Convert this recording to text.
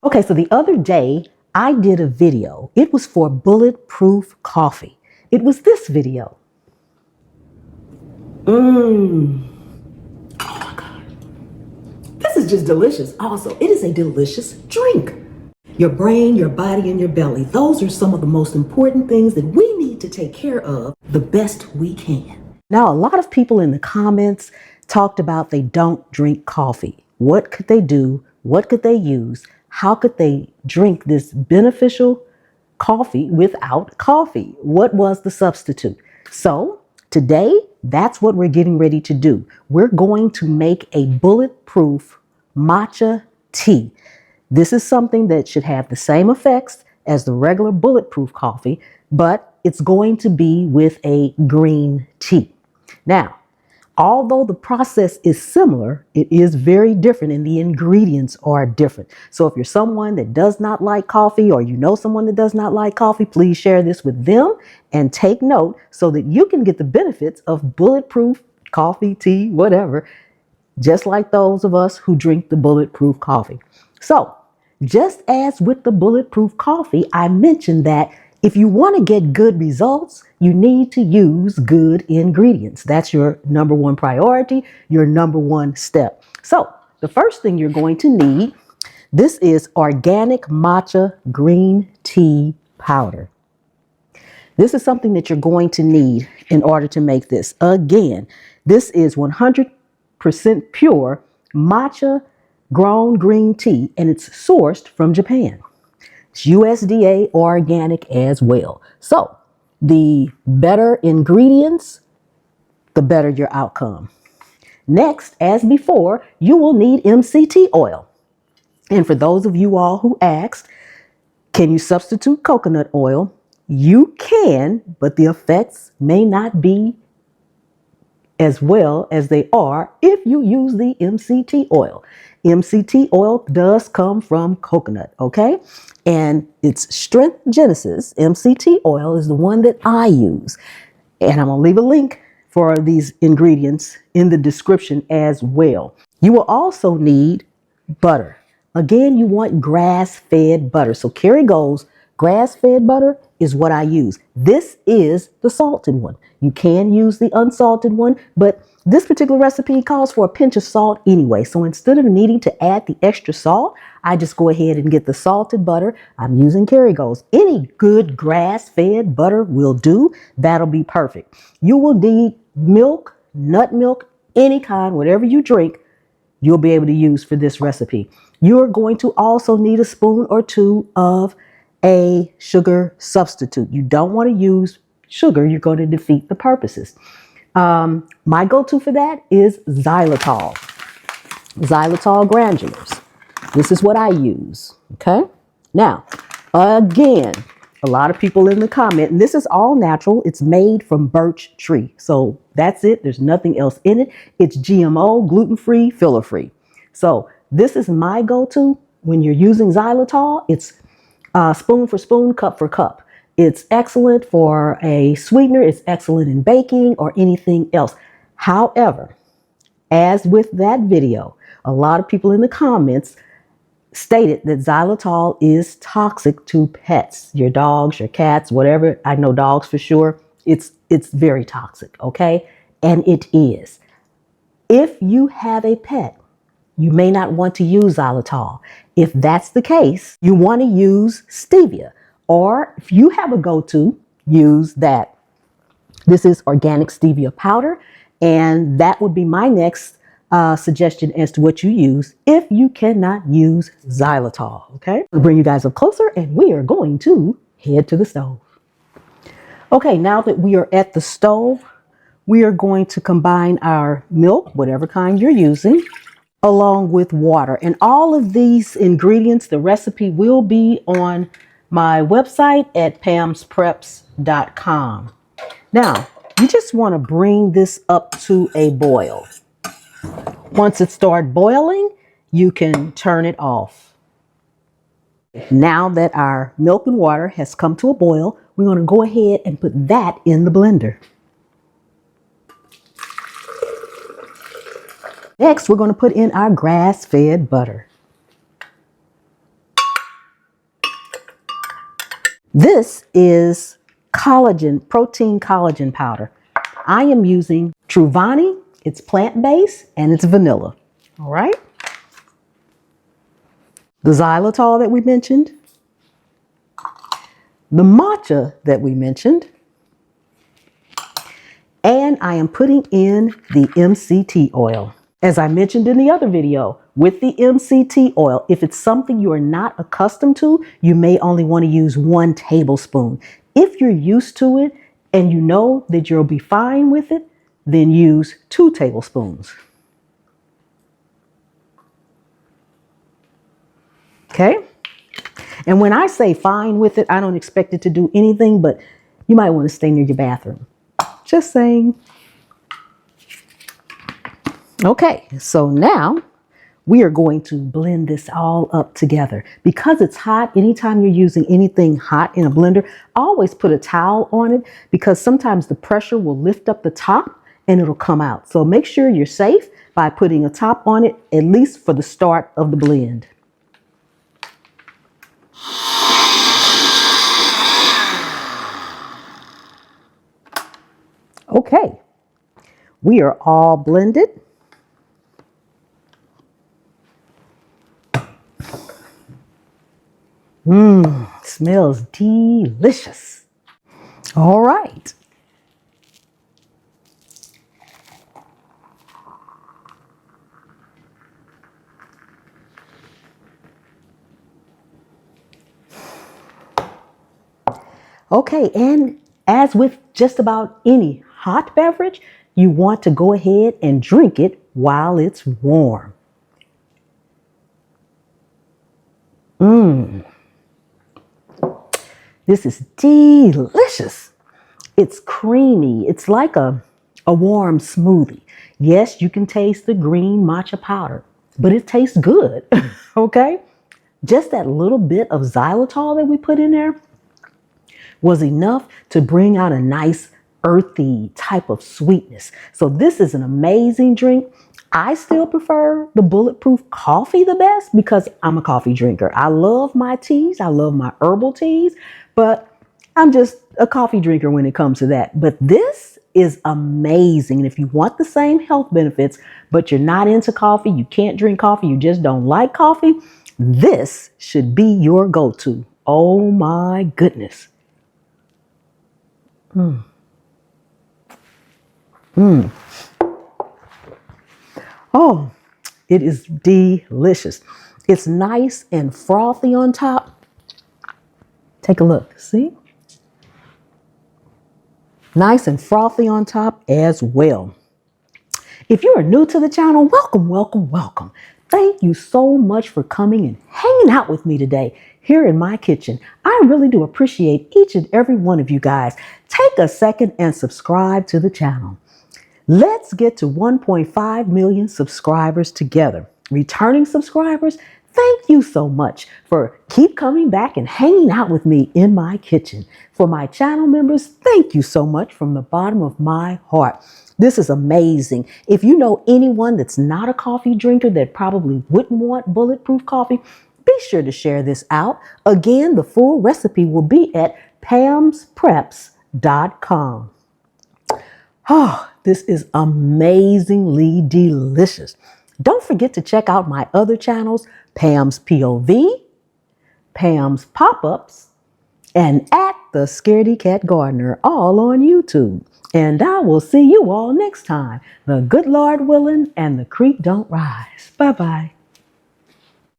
Okay, so the other day I did a video. It was for bulletproof coffee. It was this video. This is just delicious. Also, it is a delicious drink. Your brain, your body, and your belly. Those are some of the most important things that we need to take care of the best we can. Now, a lot of people in the comments talked about they don't drink coffee. What could they do? What could they use? How could they drink this beneficial coffee without coffee? What was the substitute? So today, that's what we're getting ready to do. We're going to make a bulletproof matcha tea. This is something that should have the same effects as the regular bulletproof coffee, but it's going to be with a green tea. Now, although the process is similar, it is very different and the ingredients are different. So if you're someone that does not like coffee or you know someone that does not like coffee, please share this with them and take note so that you can get the benefits of bulletproof coffee, tea, whatever, just like those of us who drink the bulletproof coffee. So just as with the bulletproof coffee, I mentioned that if you want to get good results, you need to use good ingredients. That's your number one priority, your number one step. So the first thing you're going to need, this is organic matcha green tea powder. This is something that you're going to need in order to make this. Again, this is 100% pure matcha grown green tea, and it's sourced from Japan. It's USDA organic as well. So the better ingredients, the better your outcome. Next, as before, you will need MCT oil. And for those of you all who asked, can you substitute coconut oil? You can, but the effects may not be as well as they are if you use the MCT oil. MCT oil does come from coconut, okay? And it's Strength Genesis MCT oil is the one that I use. And I'm gonna leave a link for these ingredients in the description as well. You will also need butter. Again, you want grass-fed butter. So Kerrygold's grass-fed butter is what I use. This is the salted one. You can use the unsalted one, but this particular recipe calls for a pinch of salt anyway. So instead of needing to add the extra salt, I just go ahead and get the salted butter. I'm using Kerrygold's. Any good grass-fed butter will do. That'll be perfect. You will need milk, nut milk, any kind, whatever you drink, you'll be able to use for this recipe. You're going to also need a spoon or two of a sugar substitute. You don't want to use sugar. You're going to defeat the purposes. My go-to for that is xylitol. Xylitol granulars. This is what I use. Okay. Now, again, a lot of people in the comment, and this is all natural. It's made from birch tree. So that's it. There's nothing else in it. It's GMO, gluten-free, filler-free. So this is my go-to when you're using xylitol. It's spoon for spoon, cup for cup. It's excellent for a sweetener. It's excellent in baking or anything else. However, as with that video, a lot of people in the comments stated that xylitol is toxic to pets, your dogs, your cats, whatever. I know dogs for sure. It's very toxic, okay? And it is. If you have a pet, you may not want to use xylitol. If that's the case, you want to use stevia. Or if you have a go-to, use that. This is organic stevia powder, and that would be my next suggestion as to what you use if you cannot use xylitol, okay? I'll bring you guys up closer, and we are going to head to the stove. Okay, now that we are at the stove, we are going to combine our milk, whatever kind you're using, along with water. And all of these ingredients, the recipe will be on my website at pamspreps.com. Now, you just want to bring this up to a boil. Once it starts boiling, you can turn it off. Now that our milk and water has come to a boil, we're going to go ahead and put that in the blender. Next, we're going to put in our grass-fed butter. This is protein collagen powder. I am using Truvani. It's plant-based and it's vanilla. All right. The xylitol that we mentioned. The matcha that we mentioned. And I am putting in the MCT oil. As I mentioned in the other video, with the MCT oil, if it's something you are not accustomed to, you may only want to use 1 tablespoon. If you're used to it and you know that you'll be fine with it, then use 2 tablespoons. Okay? And when I say fine with it, I don't expect it to do anything, but you might want to stay near your bathroom. Just saying. Okay, so now we are going to blend this all up together. Because it's hot, anytime you're using anything hot in a blender, always put a towel on it because sometimes the pressure will lift up the top and it'll come out. So make sure you're safe by putting a top on it, at least for the start of the blend. Okay, we are all blended. Smells delicious. All right. Okay, and as with just about any hot beverage, you want to go ahead and drink it while it's warm. This is delicious. It's creamy. It's like a warm smoothie. Yes, you can taste the green matcha powder, but it tastes good. Okay? Just that little bit of xylitol that we put in there was enough to bring out a nice earthy type of sweetness. So this is an amazing drink. I still prefer the bulletproof coffee the best because I'm a coffee drinker. I love my teas. I love my herbal teas, but I'm just a coffee drinker when it comes to that. But this is amazing. And if you want the same health benefits, but you're not into coffee, you can't drink coffee, you just don't like coffee, this should be your go-to. Oh my goodness. Oh, it is delicious. It's nice and frothy on top. Take a look, see? Nice and frothy on top as well. If you are new to the channel, welcome, welcome, welcome. Thank you so much for coming and hanging out with me today here in my kitchen. I really do appreciate each and every one of you guys. Take a second and subscribe to the channel. Let's get to 1.5 million subscribers together. Returning subscribers, thank you so much for keep coming back and hanging out with me in my kitchen. For my channel members, thank you so much from the bottom of my heart. This is amazing. If you know anyone that's not a coffee drinker that probably wouldn't want bulletproof coffee, be sure to share this out. Again, the full recipe will be at pamspreps.com. Oh, this is amazingly delicious. Don't forget to check out my other channels, Pam's POV, Pam's Pop-Ups, and at the Scaredy Cat Gardener, all on YouTube. And I will see you all next time. The good Lord willing and the creek don't rise. Bye-bye.